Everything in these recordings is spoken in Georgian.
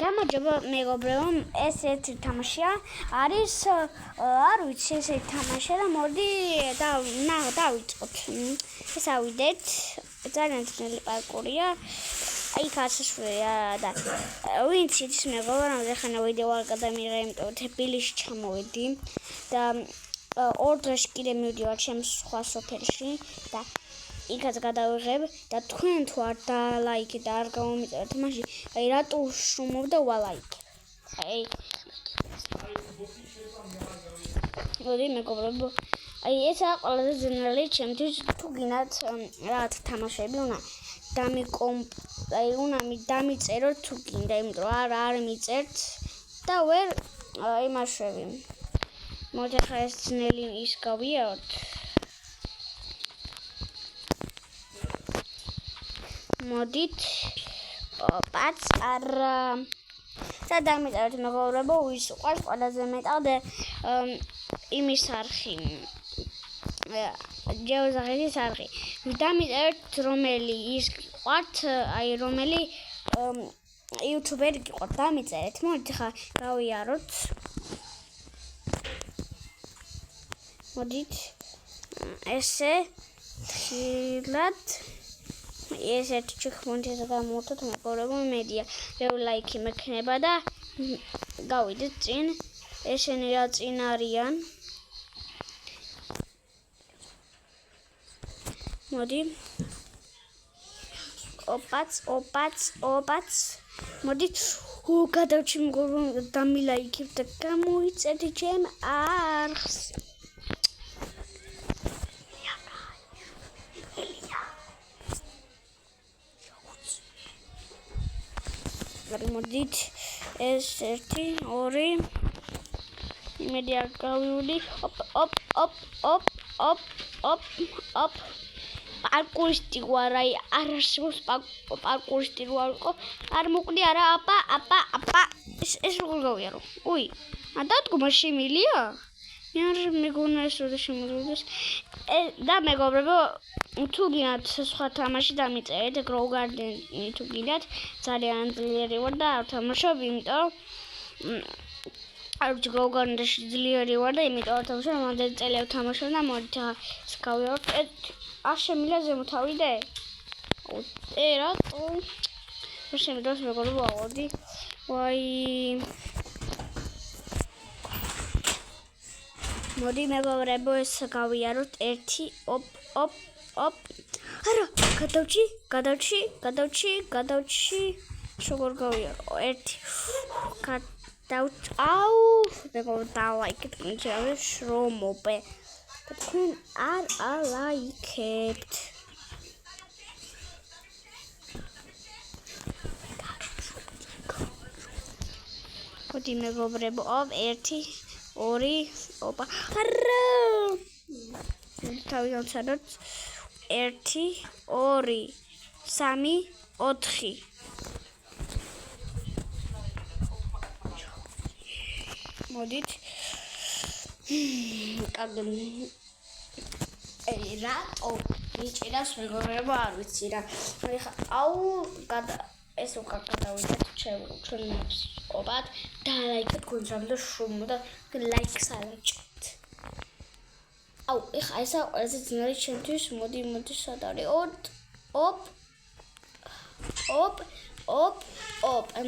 გამარჯობა მეგობრებო, ეს ერთი თამაშია, არის არ ვიცი ეს ერთი თამაშია და მოდი დავიწყოთ. ეს ავიდეთ, ძალიან ძნელი პარკურია. აი გასასვლელია და ვინც იცის მეგობრებო, რამდენი ვიდეო არ გადამიღე, იმიტომ თბილისში ჩამოვედი და ორ დღეში კიდე მივდივარ ჩემს სხვა სოფელში და იქაც გადავიღებ და თქვენ თუ არ დალაიქეთ და არ გამომიწერეთ მაშინ აი რატო შრომობ და ვალაიქებ. აი მოდი მეგობრებო, აი ესაა ყველაზე ძნელი ჩემთვის თუ გინდათ რაღაც თამაშები უნდა დამიწეროთ თუ გინდა, იმიტომ რომ არ მიწერთ და ვერ იმაშვები. მოდი ახლა ეს ძნელი ის გავიაროთ. მოდით პაც არა სადამიწერეთ მეგობრებო, ვის უყვარს ყველაზე მეტად იმის არხი ჯეოზაღის არხი დამიწერეთ რომელი ის გყვართ, აი რომელი იუთუბერი გყვართ დამიწერეთ. მოდით ხა გავიაროთ. მოდით ესე ხილად ესეთი ჩიხმონთის გამოვთოთ მეგობრებო, მედია ბევრი ლაიქი მექნება და გავიდეთ წინ. ესენი რა წინ არიან. მოდი ოპაც მოდით გადავჩი მეგობრებო, დამილაიქებ და გამოიწერთ ჩემ არხს. მოდით ეს 1 2 იმედი არ გავივლი. ოპ პარკურისტი ვარ, აი არასდროს პარკურისტი ვარ, არ მოკვდი არა. აპა ეს როგორ გავიარო? უი დადგომა შემილია? მე არ მეგონა ეს როდის შემოდის. და მეგობრებო, თუ გინდათ სხვა თამაში დამიწერეთ, Grow Garden-ი თუ გინდათ, ძალიან ძლიერი ვარ და არ ვთამაშობ, იმიტომ არ ვიცი Grow Garden-ში ძლიერი ვარ და იმიტომ არ ვთამაშობ, რამდენი წელი ვთამაშობ და მოდით ეს გავიაროთ. არ შემიძლია ზემოთ ავიდე? რატო? არ შემიძლია მეგობრებო, ავედი. ვაი მოდი მეგობრებო, ეს გავიაროთ 1 ოპ არა გადავჩი როგორ გავიარო 1 გადავჩი. აუ მეგობრებო, დალაიქეთ კონჩავე შრომობე და თქვენ არ ალაიქებთ. მოდი მეგობრებო, 1 2 ოპა არა თავი გავცადოთ. 1 2 3 4 მოდით რატო მიჭირავს მეგობრებო, არ ვიცი რა. აუ ეს უკან გადავიდეთ ჩვენ ოპად და ლაიქეთ გონჟამ და შრომო და ლაიქს ალაჭით. აუ ეხა ესა ყველაზე ძნელი ჩემთვის. მოდი სად არის? ოპ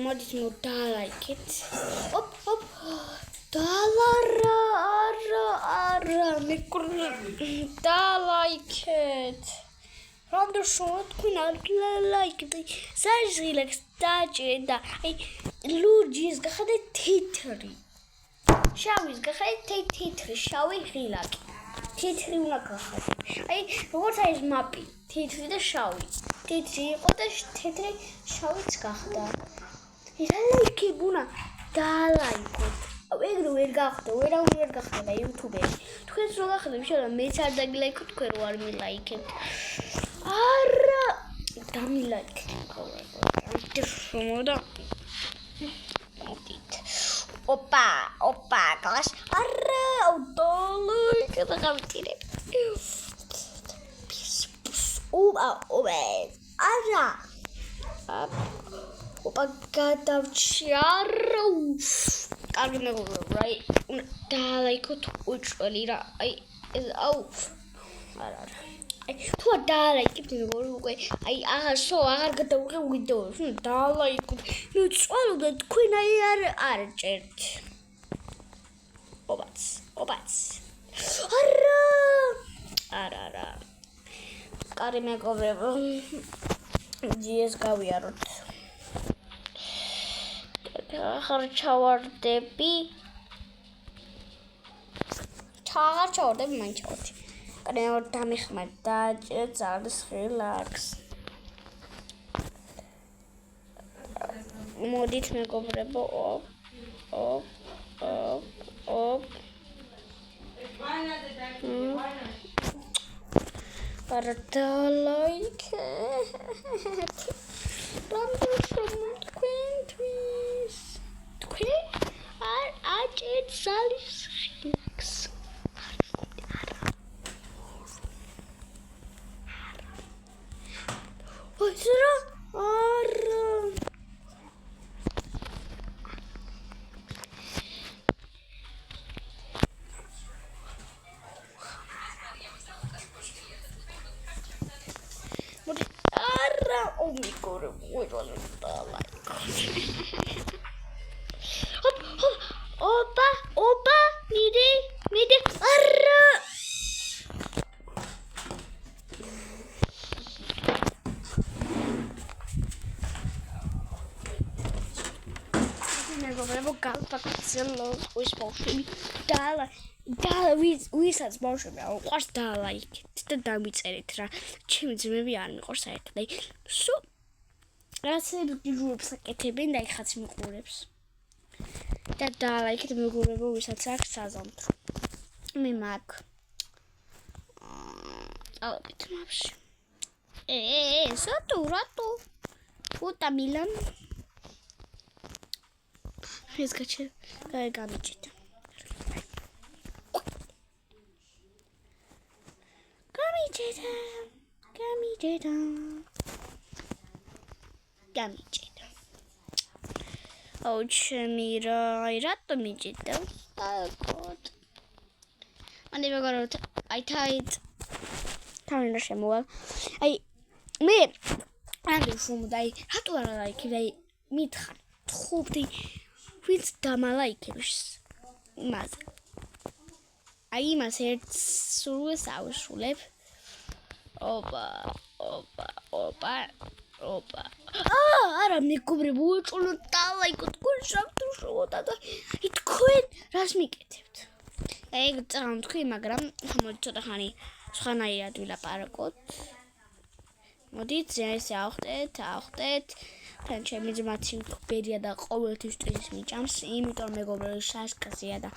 მოდით დალაიქეთ. ოპ არა დალაიქეთ. რამდენ შოუ თქვენ არ ლაიქეთ? საჟილექს დაჭირე და აი ლურჯის გახადეთ თეთრი. შავის გახადეთ თეთრი, შავი ღილაკი. თეთრი უნდა გახადეთ. აი როგორც არის მაპი, თეთრი და შავი. თეთრი იყო და თეთრი შავიც გახდა. რა ლაიქებ უნდა დალაიქოთ. ეგრე ვერ გახდა, ვერავინ ვერ გახდა იუთუბერი. თქვენს რო გახდეთ, შეიძლება მეც არ დაგილაიქოთ, თქვენ რო არ მილაიქებთ. არა დამილაიქეთ მეგობრებო. შრომოდა. მოდით ოპა კლას არა დალაიქეთ და გავიტირებ. არა ოპა გადავჩიარო. კარგი მეგობრებო, აი დაალაიქოთ უჭველი რა. აი აუ არა. აი თუ არ დაალაიქებთ მეგობრებო, უკვე აი აღარ გადავიღე ვიდეოს. დაალაიქოთ. მე წვალობ და თქვენ აი არ ჭერთ. ოპაც. არა. კარგი მეგობრებო. GS გავიაროთ. ახლა ჩავარდები. მაინც ჩავარდები. კარგი დამიხმარ დაჭერთ არის relax. მოდით მეგობრებო. ოპ. Parda like თქვენ აჭერთ ზალის relax. არა. Oh my god, what was like? Opa, mide, arra. მეგობრებო, გავაკეთოთ ის ბავშვები. ვისაც ბავშვები არ უყვარს დაალაიქეთ და დამიწერეთ რა. ჩემი ძმები არ მიყვარს საერთოდ. აი, სულ რაღაცები გიგურებს აკეთებენ და ეხაც მიყურებს. და დაალაიქეთ მეგობრებო, ვისაც აქვს საზამთრო. მე მაგ. წავედით მაფში. სატურატო. ფუტა მილან. ეს გამიჭედა. გამიჭედა. აუ ჩემი რატომ მიჭედა? საკოთ. მანე მეგობრებო, აი თავი რა შემოვალ. აი მე ამდენ შუმდა, აი რატო არ ლაიქებ? აი მითხარ, თხობდი ვინც დამალაიქებს იმას. აი იმას ერთ სულს ავშულებ. ოპა. არა მეგობრებო, უჭულო დალაიქოთ თქვენ შევთხოვოთ და თქვენ რას მიკეთებთ? ეგ წამთქვი, მაგრამ მოდი ცოტა ხანი სხვანაირად ვილაპარაკოთ. მოდით ესე ავხდეთ. თან ჩემი ძმაცი ბერია და ყოველთვის ტვინის მიჭამს, იმიტომ მეგობრებო შაშკაზია და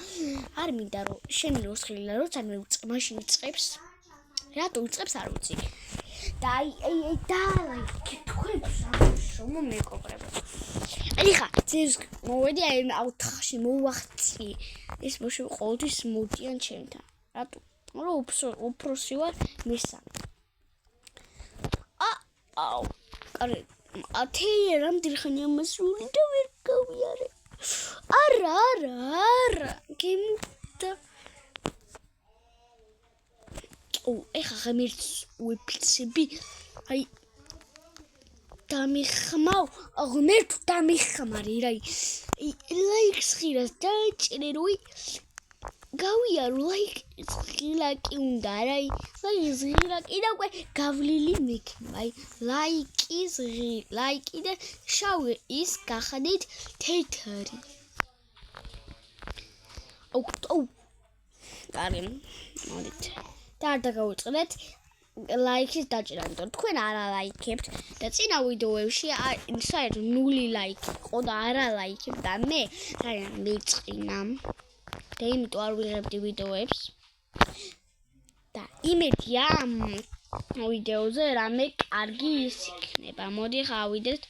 არ მინდა რომ შენ მოსხილა როცა მე მაშინ წებს. რატო უწებს არ ვიცი. და აი დაალაიქეთ თქვენ შრომო მეგობრებო. ეხა ძეს მოვედი აი აუთხში მოვახცი. ეს ბავშვი ყოველთვის მოდიან ჩემთან. რატო? რომ უფროსი ვარ მესამე. აუ. კარი რამდენი ხანია მასული და ვერ გავიარე. არა. გემდა. ეხა ღმერთს უიფლსები. აი დამიხმავ, ღმერთო დამიხმარი რა. ლაიქს ხირას დაჭერე როი გავიარო ლაიქის ღილაკი უნდა რა. ლაიქის ღილაკი და უკვე გავლილი მექნება. აი ლაიკი და შავი ის გახადით თეთრი. კარგი, მოდით. და არ დაგავიწყდეთ ლაიქის დაჭერა, იმიტომ თქვენ არ ალაიქებთ და წინა ვიდეოებში საერთოდ 0 ლაიქი იყო და არ ალაიქებთ და მე რაიან მიწყინა. და იმიტომ არ ვიღებდი ვიდეოებს. და იმედია ვიდეოზე რამე კარგი ის იქნება. მოდი ხავიდეთ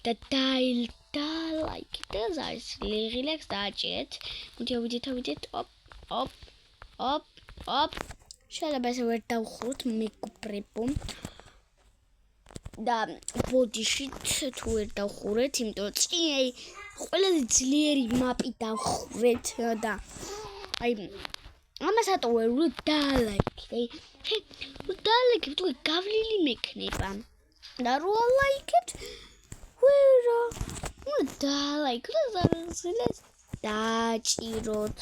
და დაალაიქეთ და ზარის ლეგილებს დააჭერეთ. მოდი ავიდეთ. ოპ. შეიძლება ესე ვერ დავხუროთ მეგობრებო. და ბოდიშით თუ ვერ დავხურეთ, იმიტომ რომ წინ ყველაზე ძლიერი მაპი დავხურეთ და ამას ატოვე დალაიქეთ, თუ გავლილი მექნება და რო ლაიქებთ ვერა დალაიქეთ და ზილეს დაჭიროთ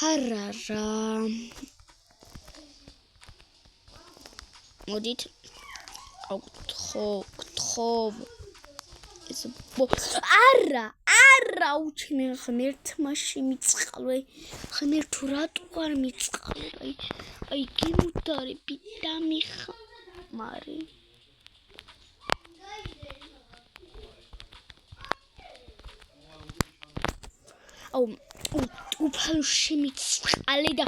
არარა მოდით გთხოვ ეს არა უჩინე ღმერთმაში მიწყალვე ღმერთ თუ რატო არ მიწყალვე აი გემუდარები დამიხმარე უფალო შემიწყალე და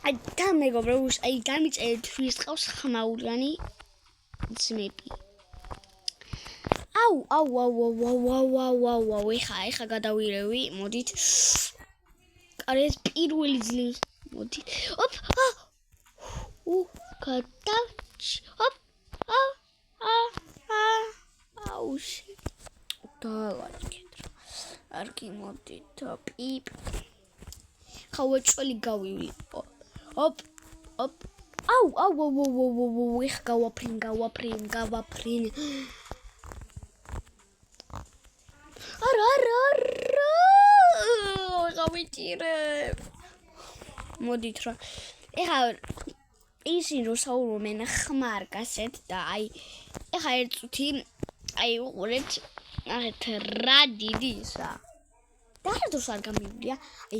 აი და მეგობრებო აი დამიწერეთ თვის ყავს ხმაურანი ძმები აუ ეხა გადავირევი მოდით კარეს პირველი ძლივს მოდით გადავჭ დალაიქეთ არგი მოდით პიპ ხავეჭველი გავივლი აუ ეხა გავაფრინ არა გავიჭირებ მოდით რა ეხა ისინი რო საუბრობენ ხმარ გასეთ და აი ეხა ერთ წუთი აი უყურეთ ნახეთ რა დიდი ისა და რატოს არ გამივლია აი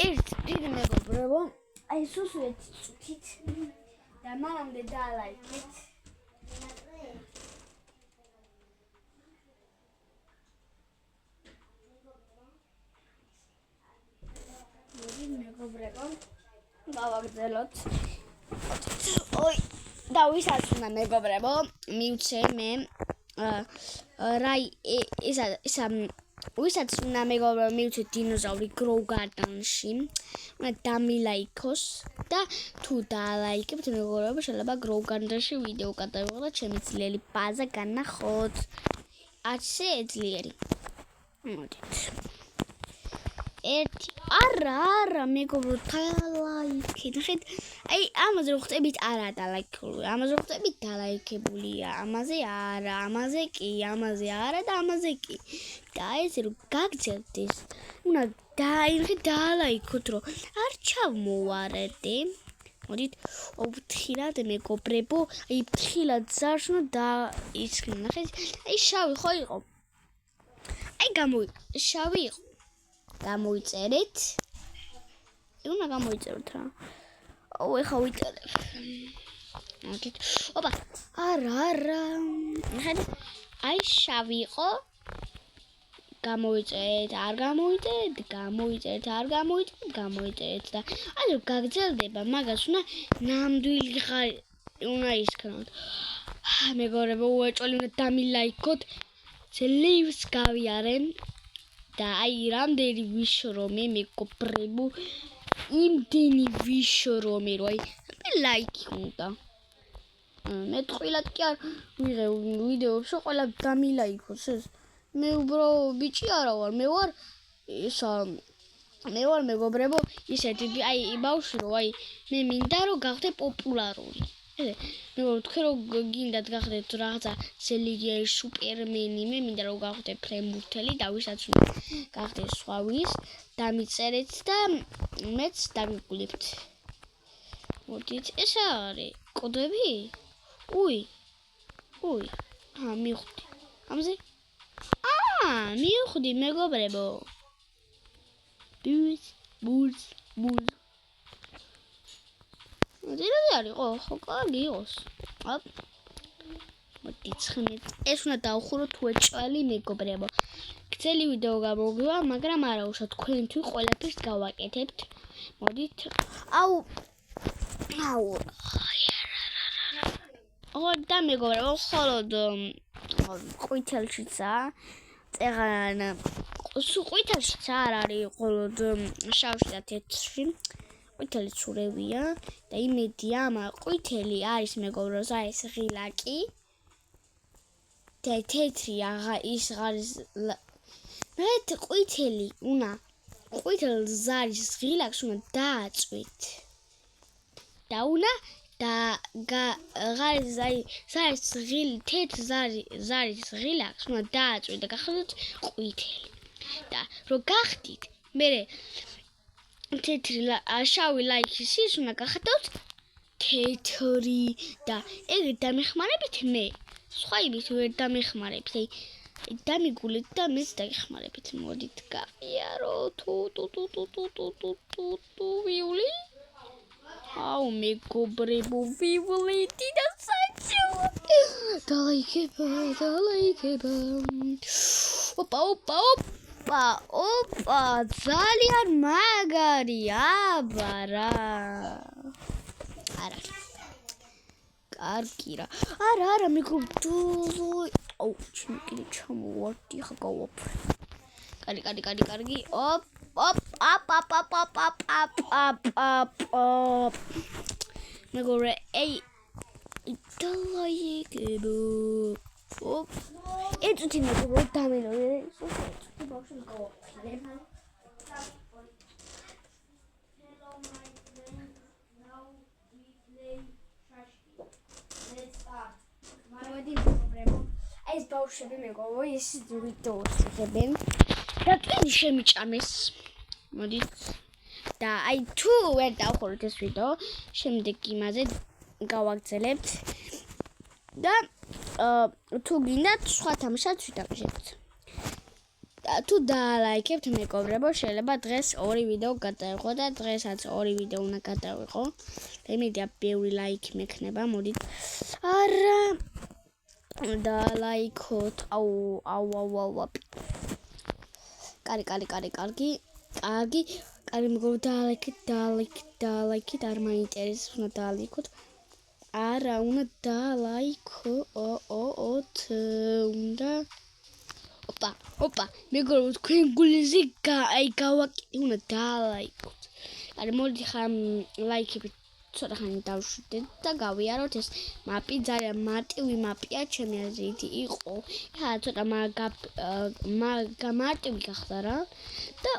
ერთ დიდი მეგობრებო აი სულ ერთ წუთით და მანამდე დალაიქეთ მეგობრებო გავაგრძელოთ ой და ვისაც უნდა მეგობრებო მივცე მე რა ისა ვისაც უნდა მეგობრებო მივცე დინოზავრი Grow Garden-ში უნდა დამილაიქოს და თუ დალაიქებთ მეგობრებო შეიძლება Grow Garden-ში ვიდეო გადავიღოთ და ჩემი ძლიერი ბაზა განახოთ 10 ძლიერი მოდით ერთი არა მეგობრო დალაიქეთ ნახეთ აი ამაზე რო ხტებით არა დალაიქებული ამაზე რო ხტებით დალაიქებულია ამაზე არა ამაზე კი ამაზე არა და ამაზე კი და ესე რომ გაგძელდეს უნდა დალაიქოთ რომ არ ჩავმოვარდე მოდით ვფრთხილად მეგობრებო აი ფრთხილად ზარშნო და ისხი ნახეთ აი შავი ხო იყო აი შავი იყო გამოიწერეთ უნდა გამოიწეროთ რა ეხა ვიწერებ მოდით არა ნახეთ აი შავი იყო გამოიწერეთ არ გამოიწერეთ არ გამოიწერეთ და აი რომ გაგრძელდება მაგას უნდა ნამდვილი უნდა ისქნოთ მეგობრებო უეჭველი უნდა დამილაიქოთ ძლივს გავიარენ და აი რამდენი ვიშრომე მეგობრებო იმდენი ვიშრომე რომ აი ლაიქი უნდა მე თყილად კი არ ვიღებ ვიდეოებში ყველა დამილაიქოს ეს მე უბრალოდ ბიჭი არა ვარ მე ვარ მეგობრებო ისეთი აი ბავშვი რომ აი მე მინდა რომ გავხდე პოპულარული მეგობრებო თქვენ რომ გინდათ გახდეთ რაღაცა სელიგიერი სუპერმენი მე მინდა რომ გავხდე ფრემურთელი და ვისაც უნდა გახდე სხვავის დამიწერეთ და მეც დაგიგულებთ მოდით ეს არის კოდები უი მივხვდი ამზე მივხვდი მეგობრებო ბულს ძირები არის ხო კარგი იყოს მოდით ეს უნდა დავხურო თუ ეჭველი მეგობრებო გრძელი ვიდეო გამოგივა მაგრამ არა უშო თქვენთვის ყველაფერს გავაკეთებთ მოდით აუ და მეგობრებო ხოლოდ ყვითელშიცა წეღან სულ ყვითელშიც არ არის ხოლოდ შავში და თეთრში ყვითელი ცურევია და იმედია ამ ყვითელი არის მეგობრო არის ღილაკი და თეთრი ის არის მე ყვითელი უნდა ყვითელ ზარის ღილაკს უნდა დააწვით და უნდა და ღარის ზარის თეთრ ზარის ღილაკს უნდა დააწვით და გახადოთ ყვითელი და რო გახდით მე თეთრი შავი ლაიქის ის უნდა გახადოთ თეთრი და ეგრე დამეხმარებით მე სხვა იმით ვერ დამეხმარებით დამიგულეთ და მეც დაგეხმარებით მოდით გავიარო თუ ვიული აუ მეგობრებო ვივლეთი და საჩუა დალაიქება ოპა ძალიან მაგარი აბარა არა კარგი რა არა მეგობრებო აუ ჩემი ჩამოვარდი ხა გავაფრე კარგი ოპ მეგობრე დალაიქება ოპ ეწუთი მეგობრე დამელოდე სულ ბავშვი გავაფრე ეს ბავშვები მეგობრებო ეს ვიდეოს იღებენ და ტვინი შემიჭამეს მოდით და თუ ვერ დავხუროთ ეს ვიდეო შემდეგ იმაზე გავაგრძელებთ და თუ გინდათ სხვა თამაშად ვიდამშებთ და თუ დალაიქებთ მეგობრებო შეიძლება დღეს 2 ვიდეო გადავიღო და დღესაც 2 ვიდეო უნდა გადავიღო და იმედია ბევრი ლაიქი მექნება მოდით არა და ლაიქოთ აუ კარგი მეგობრებო დალაიქით არ მაინტერესებს უნდა დალაიქოთ არა უნდა დალაიქოთ უნდა ოპა მეგობრებო თქვენ გულზე გავაკეთე უნდა დალაიქოთ არა მოდი ხარ ლაიქებით ცოტა ხანი დავშვიდეთ და გავიაროთ ეს მაპი ძალიან მარტივი მაპია ჩემი აზრით იყო ხა ცოტა მარტივი გახდა რა და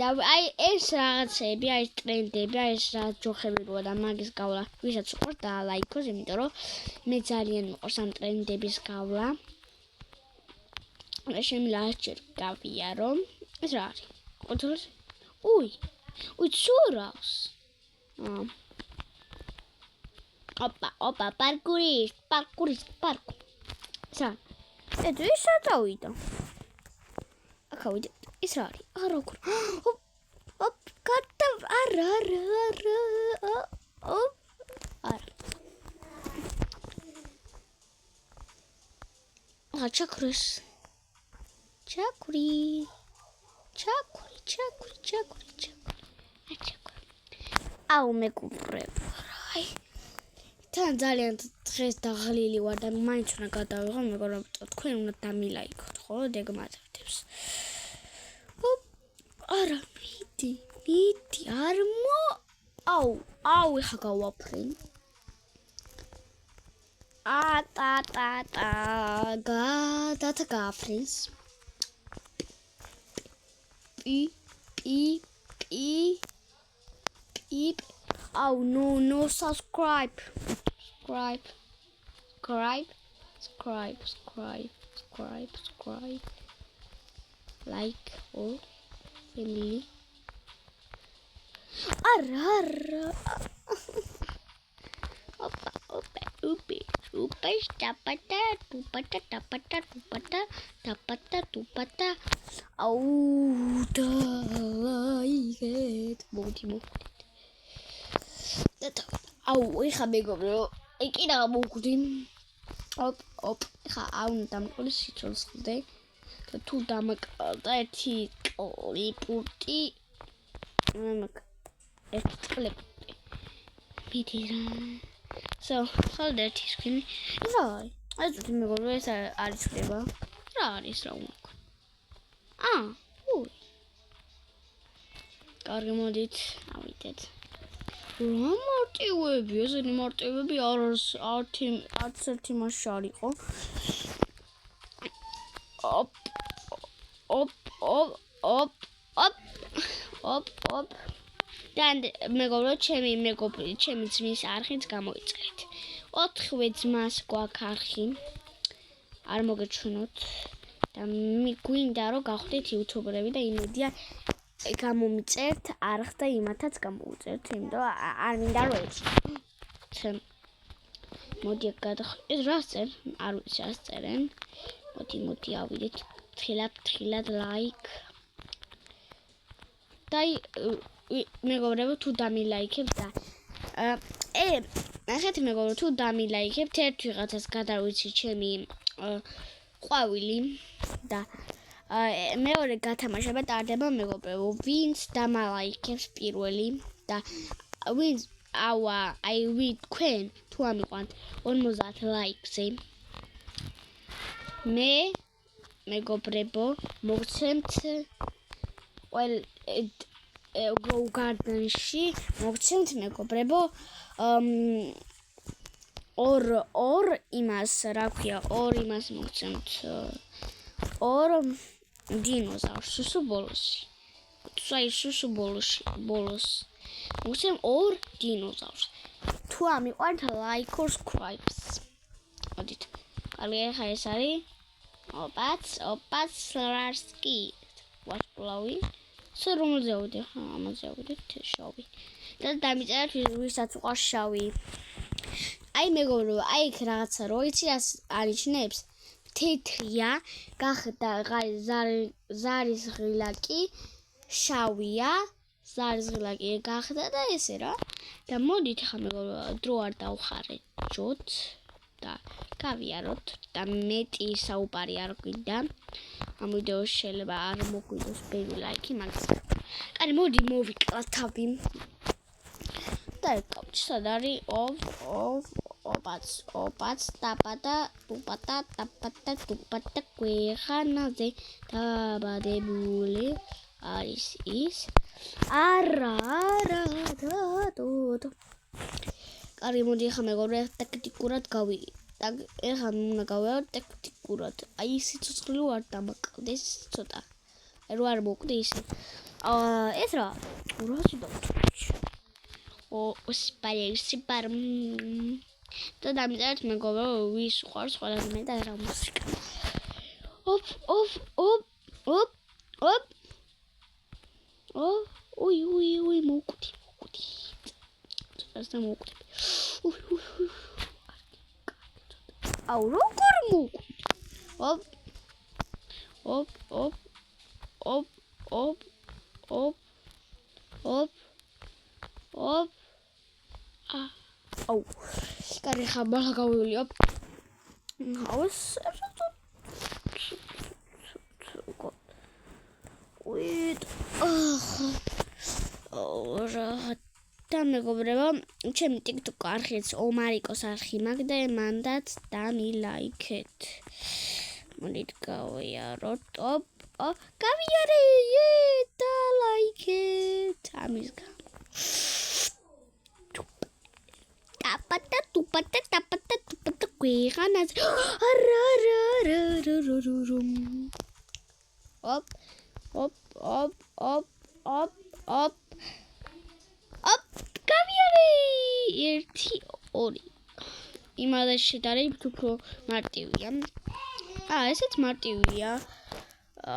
და აი ეს რაღაცები აი ტრენდები აი ეს რა ჯოხები როა და მაგის გავლა ვისაც უყვარს და ლაიქოს იმიტომ რომ მე ძალიან მიყვარს ამ ტრენდების გავლა და შემიძლია გავიარო ეს რა არის კონტროლს უი ცურავს ოპა პარკური სა ეს დავიდა აქავიდა ის რა არის არა როგორ კატა არა ჩაკრეს ჩაკრი აუ მეგობრებო აი თან ძალიან დღეს დაღლილი ვარ და მაინც უნდა გადავიღო მეგობრებო თქვენ უნდა დამილაიქოთ ხო დეგმატებს არა მიდი არ აუ ეხა გავაფრენ გადათა გააფრენს Oh no subscribe like or family arra opa tapata au daiget motimo აუ ეხა მეგობრებო ეკიდა მოვხვდი ოპ ეხა აუ დამყოლი სიცოცხლე ხდე და თუ დამაკალდა ერთი კლიპუტი ერთი კლიპუტი მიდი რა ხოლმე ერთი სკრინი რა არის ეს მეგობრებო ეს არის ხდება რა არის რა უნდა უი კარგი, მოდით ავიდეთ. რა მარტივები, ესენი მარტივები არც ერთი მასში არ იყო. ოპ. და მეგობრო, ჩემი ძმის არხით გამოიწერეთ. 4 ძმას გვაქვს არხი. არ მოგეჩვენოთ. და გვინდა რომ გავხდეთ იუთუბერები და იმედია გამომიწერთ არხს და იმათაც გამოუწერთ, იმიტომ არ მინდა რომ ეცვა. მოდი გადახდეთ რას წერ? არ ვიცი რას წერენ. მოდი ავიდეთ. თხილად ლაიქ. და მეგობრებო, თუ დამილაიქებთ და ნახეთ მეგობრო, თუ დამილაიქებთ ერთ ვიღაცას გადავიცი ჩემი ყვავილი და მეორე გათამაშება ტარდება მეგობრებო, ვინც დამალაიქებს პირველი და ვინც თქვენ თუ ამიყვანთ 50 ლაიქზე მე მეგობრებო მოგცემთ Go Garden-ში მოგცემთ მეგობრებო ორ იმას რა ქვია ორ იმას მოგცემთ ორ დინოზავრს სუსუ ბოლოს მოგცემ ორ დინოზავრს თუ ამიყვართ like or subscribe მოდით კარგი ხა ეს არის ოპაც სლარსკი ვარსკვლავი რომლზე ავიდე ამაზე ავიდეთ შავი და დამიწერეთ ვისაც უყვარს შავი აი მეგობრო აი იქ რაღაცა რო იცი რას არიჩნებს თეთრია გახდა ზარის ღილაკი შავია ზარის ღილაკი გახდა და ესე რა და მოდით ხა მეგობრო დრო არ დავხარეთ და გავიაროთ და მეტი საუბარი არ გვინდა ამ ვიდეოს შეიძლება არ მოგვიდოს ბევრი ლაიქი მაგრამ კარი მოდი მოვიკლათ თავი და ეკავთ სად არის ოპაც ტაპატა გვეხანაზე დაბადებული არის ის არა კარი მოდი ხა მეგობრებო ტაქტიკურად ეხლა უნდა გავიაროთ ტაქტიკურად აი სიცოცხლე არ დამაკავდეს ცოტა რო არ მოკვდე ისე ეს რა რაში დავჭრე სიპარ და დამიწერეთ მეგობრებო ვის უყვარს ყველაზე მეტად რა მუსიკა ოპ უი მოკვდი ცოტა მოკვდი აუ როგორ მოკვდი აუ კარი ხაბალა გავივლია აუს ვით და მეგობრებო ჩემი TikTok არხიც ომარიკოს არხი მაქვს და მანდაც დამილაიქეთ მოდით გავიაროთ გავიარე და ლაიქეთ ამის გამო ტაპატა გვეღანაზე ოპ გავიარე 1 2 იმაზე შედარებით უფრო მარტივია ესეც მარტივია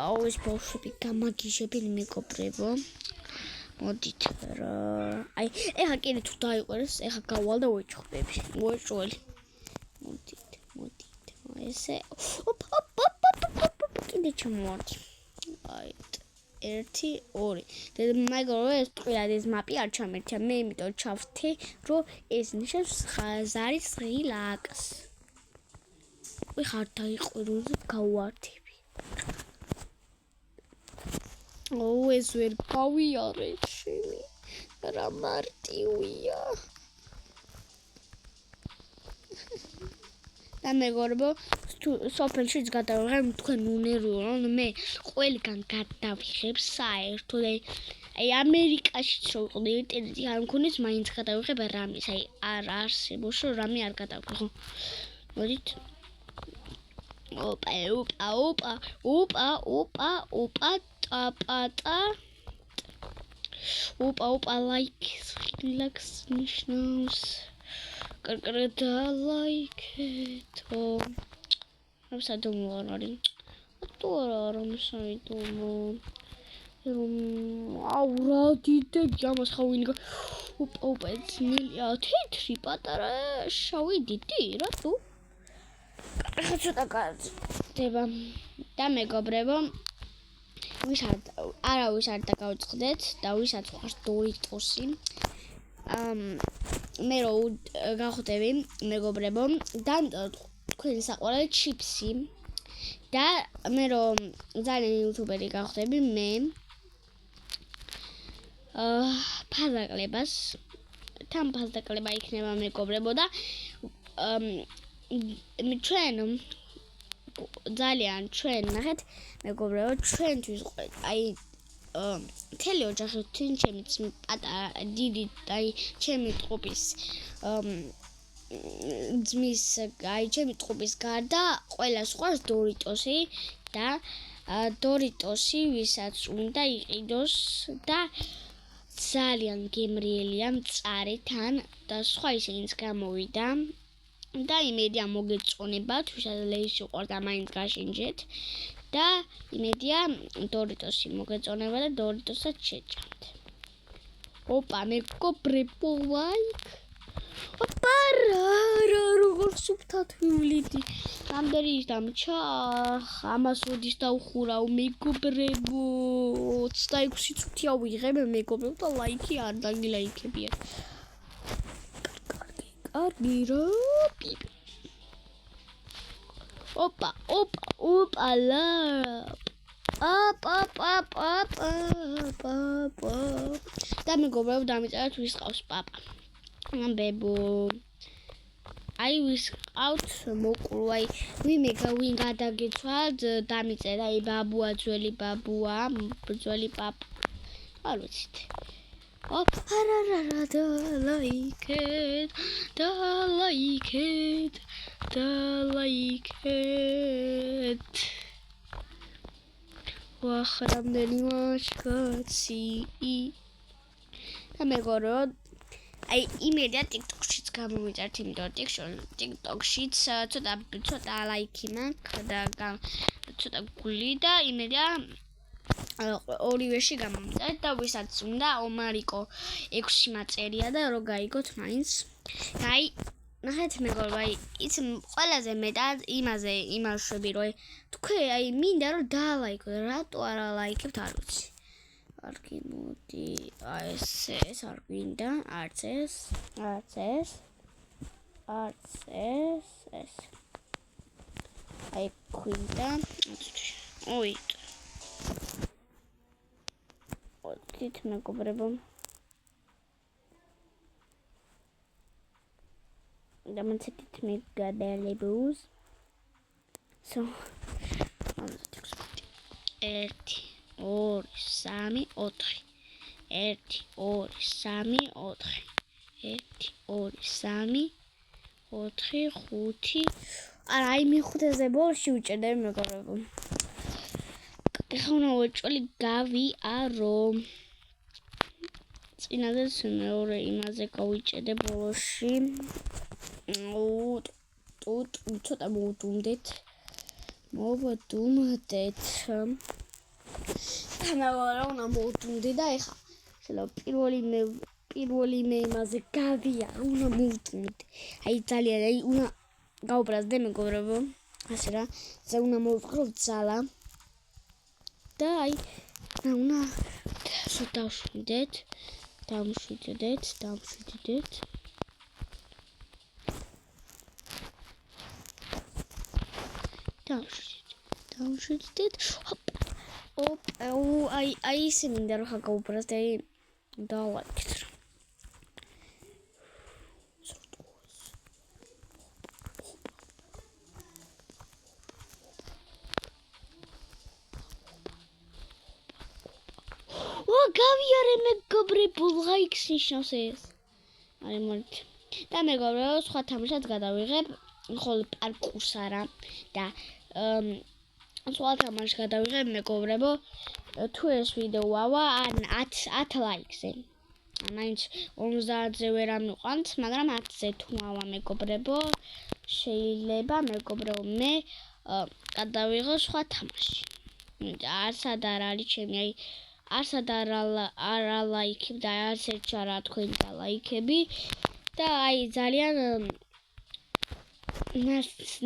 აუ ეს ბავშვები გამაგიჟებენ მეგობრებო მოდით რა აი ეხა კიდე თუ დაიყვერეს ეხა გავალ და ვეჭველი მოდით ესე კიდე ჩამოვარდი აი 1 2 და მეგობრებო ეს ტყუილად ეს მაპი არ ჩამერთია მე იმიტომ ჩავთე რომ ეს ნიშნავს ზარის ღილაკს ვიხარ დაიყვერო და გავვარდები ეს ვერ გავიარე შენი რა მარტივია და მეგობრებო, სოფელშიც გადავიღებ თქვენ უნერვიო, რომ მე ყველგან გადავიღებ საერთოდ აი ამერიკაშიც რო ვიყო ინტერნეტი არ მქონდეს, მაინც გადავიღებ რამის, აი არ არსებობს რომ რამე არ გადავიღო. მოდით. Opa, like, relax, ნიშნავს. კრკრდა like it. ამ სადომო არ არის. ატო არა საიდომო. აუ რა დიდე ჯამას ხავინი. Opa, ძნელია, თეთრი პატარა შავი დიდი, რატო? ცოტა გაძდება. და მეგობრებო, არავის არ დაგავიწყდეთ და ვისაც ხართ დორიტოსი. მე რო გავხდები მეგობრებო, და თქვენი საყვარელი ჩიპსი და მე რო ძალიან იუთუბერი გავხდები მე ფაზაკლებას თან ფაზაკლება იქნება მეგობრებო და ჩვენ ნახეთ მეგობრებო ჩვენთვის აი მთელი ოჯახი ჩემიც პატარა დიდი აი ჩემი ტყუპის ძმის აი ჩემი ტყუპის გარდა ყველას ყვარს დორიტოსი და დორიტოსი ვისაც უნდა იყიდოს და ძალიან გემრიელია მწარე თან და სხვა ისინიც გამოვიდა და იმედია მოგეწონებათ ვისაც ლეისი უყვართ და მაინც გაშინჯეთ და იმედია დორიტოსი მოგეწონება და დორიტოსაც შეჭამთ. ოპა მეგობრებო like ოპა რა როგორ სუფთად ვივლიდი ამდენი დამჩა ამას როდის დავხურავ მეგობრებო 26 წუთია ვიღებ მეგობრებო და ლაიქი არ დაგილაიქებიათ კარგი რა ოპა ლა და მეგობრებო დამიწერეთ ვის ყავს პაპა ამბებო აი ვის ყავთ მოკლ აი ვინ გადაგეცვალთ დამიწერა აი ბაბუა ძველი ბაბუა ძველი პაპა არ ვიცით არა და ლაიქეთ ვახრამდენი ვაშკაცი და მეგობრებო აი იმედია TikTok-შიც გამომიწერთ, იმიტომ TikTok-შიც ცოტა ლაიქი მაქვს და ცოტა გული და იმედია ორივეში გამომიწერთ და ვისაც უნდა ომარიკო 6 მაწერია და რო გაიგოთ მაინც. აი ნახეთ მეგობრებო, აი იცი ყველაზე მეტად იმას შვები რომ თქვენ აი მინდა რომ დაალაიქოთ, რატო არ ალაიქებთ არ ვიცი. კარგი მოდი ეს არ გვინდა არც ეს აი გვინდა ოდით მეგობრებო დამანცეთით მე გადალებუს so 1 2 3 4 1 2 3 4 1 2 3 4 5 არა აი მეხუთეზე ბოლში უჭერდები მეგობრებო ეხლა უჭველი გავიარო წინადაც მეორე იმაზე გავიჭედე ბოლოში ცოტა მოვდუმდეთ თანავარა უნდა მოვდუმდე და ეხლა შეიძლება პირველი მე იმაზე გავიარო უნდა მოვდუმდე აი ძალიან აი უნდა გავუბრაზდე მეგობრებო ასე რა უნდა მოვწყრო ძალა და აი უნდა დავშვიდეთ აი ისე მინდა რომ გავუბრაზდე დავაიქეთ გავიარე მეგობრებო, ლაიქს ნიშნავს ეს. აი მოდით. და მეგობრებო, სხვა თამაშად გადავიღებ, ხოლო პარკურს არა და სხვა თამაშს გადავიღებ მეგობრებო, თუ ეს ვიდეოა ან 10 ლაიქზე. მაინც 50-ზე ვერ ამიყვანთ, მაგრამ 10-ზე თუ ავა მეგობრებო, შეიძლება მეგობრებო მე გადავიღო სხვა თამაში. არცად არ არის ჩემი, აი არცად არ ლაიქებ და არც ერთ არა თქვენი ლაიქები და აი ძალიან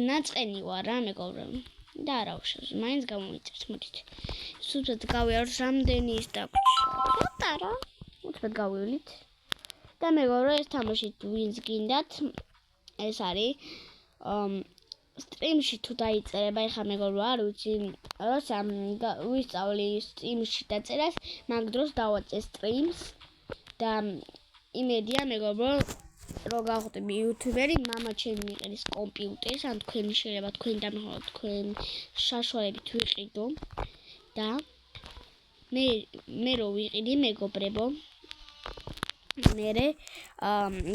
ნაწყენი ვარ რა მეგობრებო. და არა უშავს, მაინც გამომიწევს, მოდით. სულაც გავიაროთ რამდენი ის დაგვრჩა. ცოტა რა. უცბად გავივლით. და მეგობრებო, ეს თამაში ვინც გინდათ, ეს არის სტრიმში თუ დაიწერება, ეხლა მეგობრებო, არ ვიცი, როცა ვისწავლი სტრიმში დაწერას, მაგ დროს დავაწერ სტრიმს და იმედია მეგობრებო, რომ გავხდები იუთუბერი, მამა ჩემი მიყიდეს კომპიუტერს, ან თქვენი შეიძლება თქვენი დამეხმაროთ თქვენ საშუალებით ვიყიდო და მე რო ვიყიდი მეგობრებო, მერე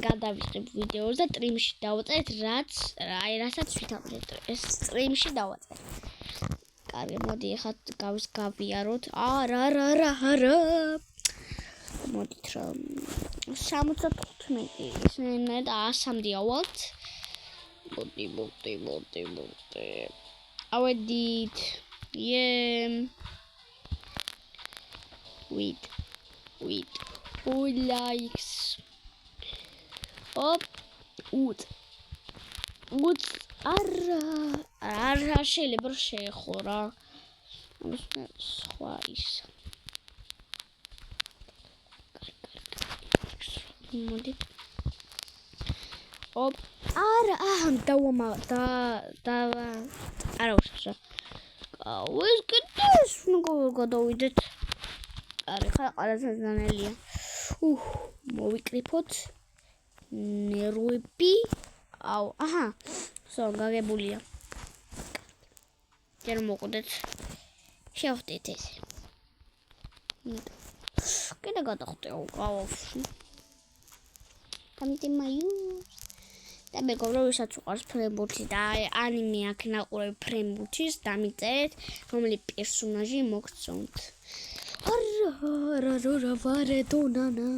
გადავიღებ ვიდეოს და სტრიმში დავაწერეთ რასაც ვითამაშეთ, ეს სტრიმში დავაწერეთ. კარგი, მოდი ახლა გავიაროთ. არა. მოდით რა 75 ისმენა და 100-მდე ავალთ. მოდი. ავედით. Wait. Likes. Op. არა შეიძლება რომ შეეხო რა. სხვა ის. მოდით. Op. არა არა უშავს. ეს კიდეს გადავიდეთ. არა ხა ყველაზე ძანელია. მოვიკრიფოთ. ნერვები. აჰა. გაგებულია. ჯერ მოყვდეთ. შევხვდით ეს. კიდე გადახტეო გავავში. გამიტი მაიუს. და მეგობრებო, ვისაც უყვარს ფრენბურთი და ანიმე აქ ნაყურები ფრენბურთის, დამიწერეთ, რომელი პერსონაჟი მოგწონთ. არა ვარედონანა.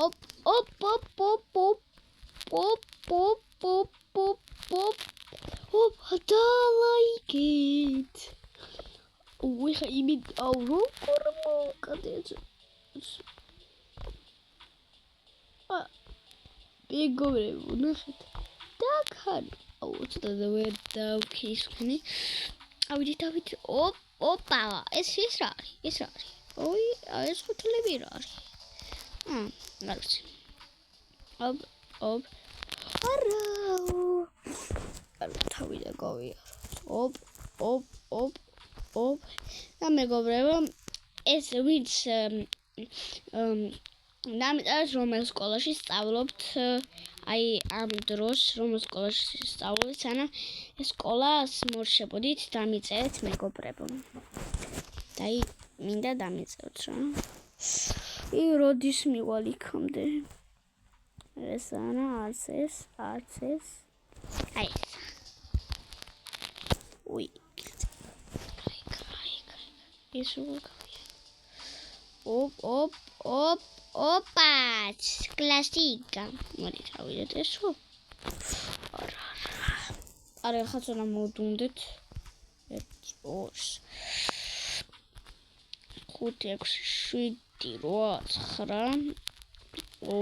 Op. და ლაიქით. ხა იმით როგორ მოვკადეთ. მეგობრებო, ნახეთ. დაქან. ცოტა ვერ დავქისხნი. ავიდით. ოპა, ეს რა არის? ოი, ეს ხუთლები რა არის? არ ვიცი. არა. თავიდან გავიაროთ. და მეგობრებო, ეს ვინც დამიწერეთ რომელ სკოლაში სწავლობთ, აი ამ დროს რომელ სკოლაში სწავლობთ, სანამ ეს სკოლას მორშებოდით, დამიწერეთ მეგობრებო. და მინდა დამიწეროთ რა. როდის მივალ იქამდე? ეს არა, არც ეს. აი ეს. უი. ეს ოპა, კლასიკა. მოდი დავიდეთ ეს. არა, ხა ცოტა მოვდუნდეთ. 1 2 5 6 7 8 9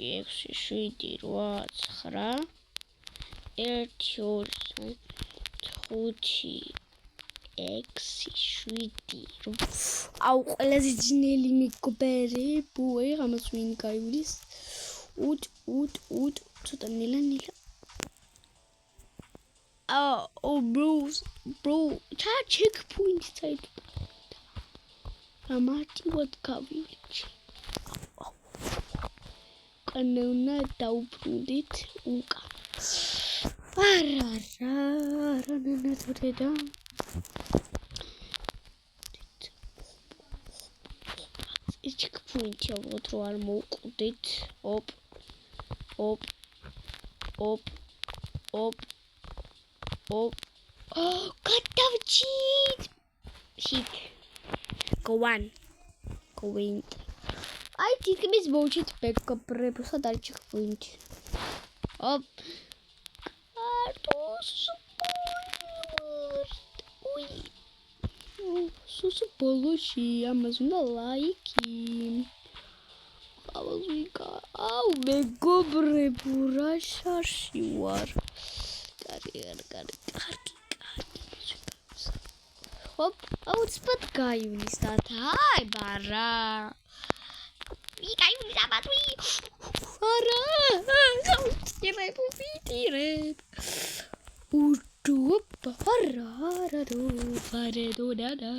2 3 4 5 6 7 8 9 1 2 5 6 7 აუ ყველაზე ძნელი მეგობრებო, ამას ვინ გაივლის? ცოტა ნელა. bro, checkpoint side. What coverage? Canona doubt it. ნანათურედა. Checkpoint ალბათ რო არ მოვკვდით. ოპ. გადავჭით. Hit. Go on. Going. I თითქმის მოვჭით ბეკაპრებს და checkpoint. ოპ. სუსუ ბოლოში ამას უნდა ლაიკი. ამას ვიკა. აუ მეგობრებო რა შარში ვარ. კარგი. ოპ, აუცბად გაივლის და აი ბარა. გაივლის აბატვი. არა. ვიტირებ. Парадо-да-да.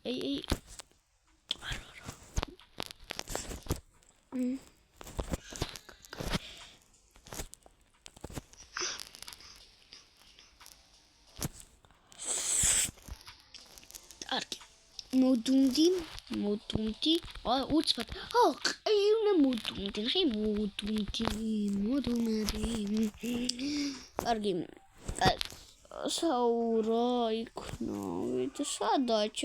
Эй. Арки. Модунди. უცბად. ყიუნა მოდუნდი. კარგი. საურა იქნავით. სადაც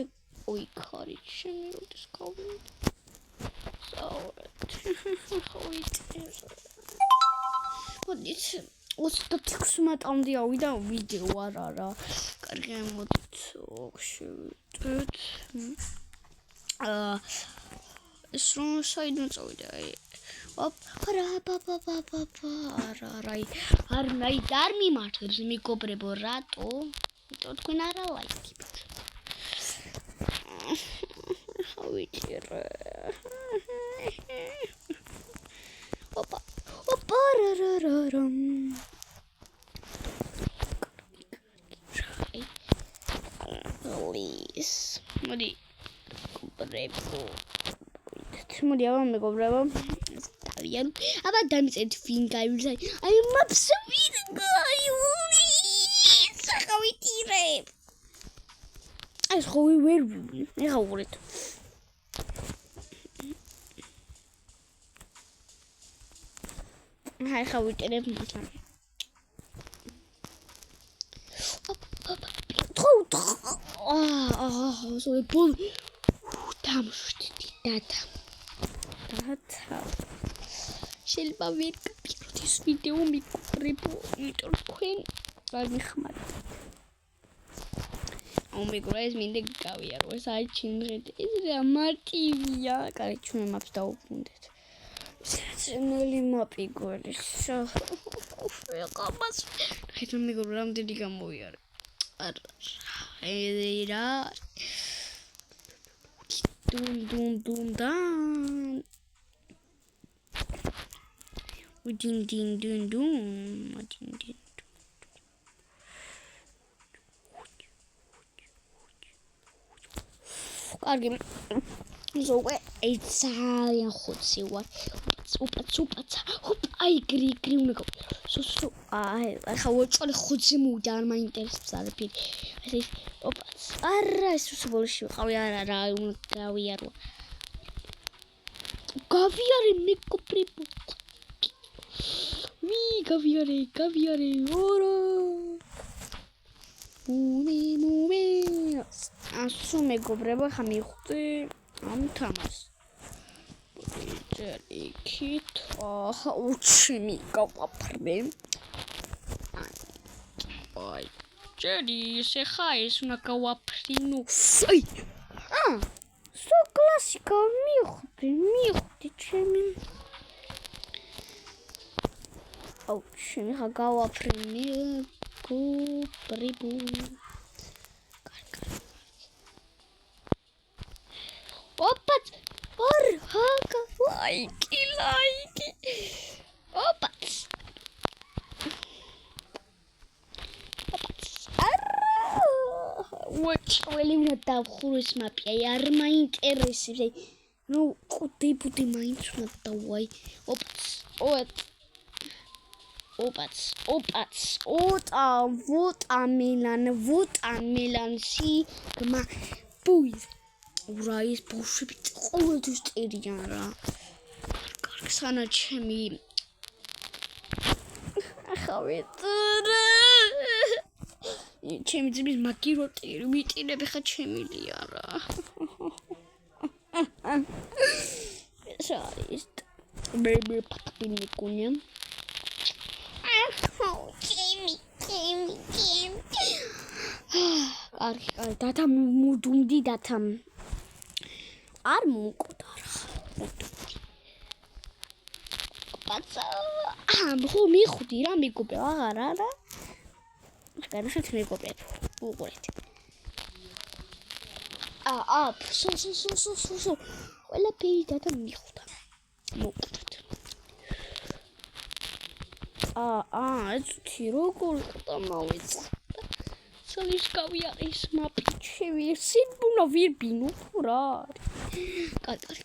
ოიქარი ჩემი როდის გავიდე. საურა. მოდით 36-მდე ავიდა ვიდეო არა. კარგი მოდით შევიდეთ. ეს რომ საიდან წავიდა ოპ არა არ მიმართებს მეგობრებო რატო თქვენ არა ლაიქით ვიტირე ოპა რარარარამ ლის მოდი მოდი მეგობრებო დავიან აბა დამიწეთ ვინ გაივლის აი მაქვს ვინ გაივლის ხავიტირებ ეს ხოვი ვერ მიღაურეთ აი ხავიტირებ მართლა სულ ბოლ დამშვიდით დათა შეიძლება ვერ გპიროთ ეს ვიდეო მიგვრებო იმიტომ თქვენ გამიხმართ მეგობრებო ეს მინდა გავიარო ეს აი ჩინღეთ ეს რა მარტივია კაი ჩვენ მაპს დაუბრუნდეთ ნელი მაპი გოლის ყამას ხეთო მეგობრებო რამდენი გამოვიარე არა ეირა dun dan კარგი ზოგე ძალიან ხოცი ვარ უპაცა აი გრი უნდა სუსუ აი ხა ვოჭოლი ხოცი მოვიდა არ მაინტერესებს არაფერი ეს ოპაც არა ეს სუსუ ბოლოში ვიყავი არა უნდა გავიარო გავიარე მეკოპრიპო ვი გავიარე ორო მუმი ასო მეგობრებო ხა მივხვდი ამ თამას იქით უჩიმი გავაფრე აი ჯერი შეხა ეს უნდა გავაფრინო აი სო კლასიკა მივხვდი ჩემი აუ ჩემი ხა გავაფრინე გუბრიბუ ოპაც ორჰაკა ლაიკი ოპაც ვეჭველი უნდა დავხუროს მაპი აი არ მაინტერესებს აი ნუ ყუდი ბუდი მაინც უნდა დავაი ოპაც ვოტამელან სიგმა ბუის ურა ის ბავშვები ყოველთვის წერიან რა კარგი სანაჩემი ახავეტრე ჩემი ძმის მაგიროტი მიტინები ხა ჩემილია რა შარის ბები პატინიკუნია კარგი დათა მუდუმდი დათა არ მოკოდა რა პაცა ხო მიხვდი რა მეგობრებო აღარ არა განაშეთ მეგობრებო უყურეთ სო ყველაფერი დათა მიხვდა მოკდეთ ეცუთი როგორ ყამავეცა ის გავიაყის მაპიჩევი სიბუნა ვირბინო რა კარგი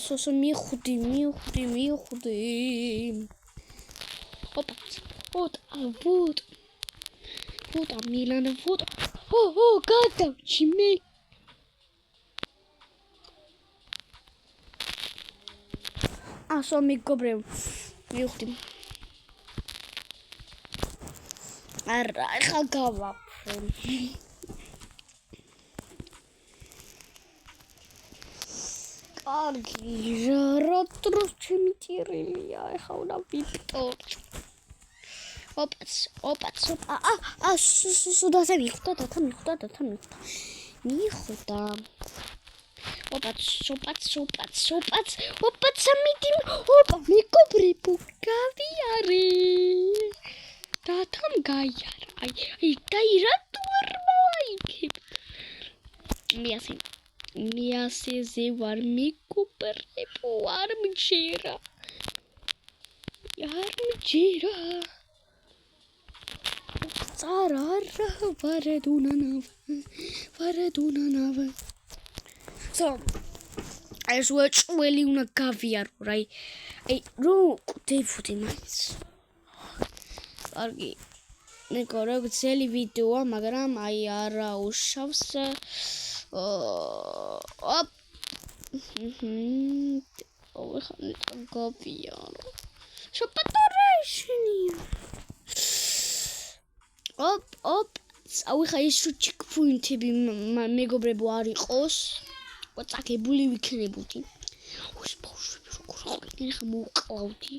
სო მიხვდი ვოტა მილანა ვოტა გადავჭი მე სო მეგობრებო მიხვდი არა ხა გავაფრე კარგი რა დროს ჩემი ტირილია ხა უნდა ვიპტორ ოპაც დათა მიხვდა ოპაც ამიტი მეგობრებო გავიარე დათამ გაიარა აი დაირა თუ არ მოაიქებ მიასეზე ვარ მეგობრებო არ მჯერა წარა ვარდუნანავ სო ეს უეჭველი უნდა გავიარო რა აი რო კვდებოდი მაინც კარგი მეგობრებო გრძელი ვიდეოა მაგრამ აი არა უშავს ხანეტა გავიარო შოპატარა ისინია ხა ის რო ჩიკფუინტები მეგობრებო არ იყოს წაგებული ვიქნებოდი ოს ბავშვები როგორ ყვნენ ხა მოვკლავდი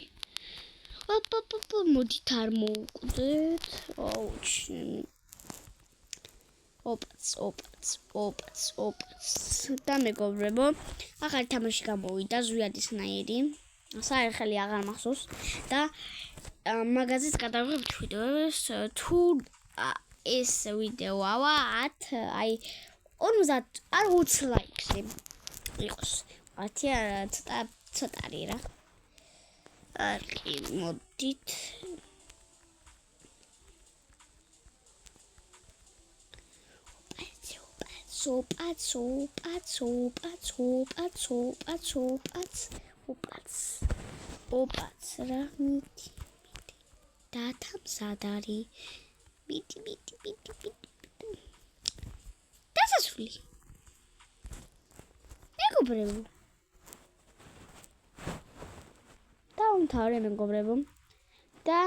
მოდით არ მოვკვდეთ ჩემი ოპაც და მეგობრებო ახალი თამაში გამოვიდა ზვიადისნაირი საერთოდ აღარ მახსოვს და მაგაზეც გადავიღებთ ვიდეოს თუ ეს ვიდეოა 20 ლაიქზე იყოს 10 ცოტარი რა კარგი მოდით ოპაც რა მითი დათამ სადარი მითი დასასრული მეგობრებო დაუმთავრე მეგობრებო და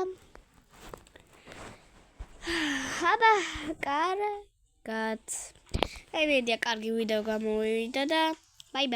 აბა კარგად აი ვიდეო კარგი ვიდეო გამოვიდა და ბაი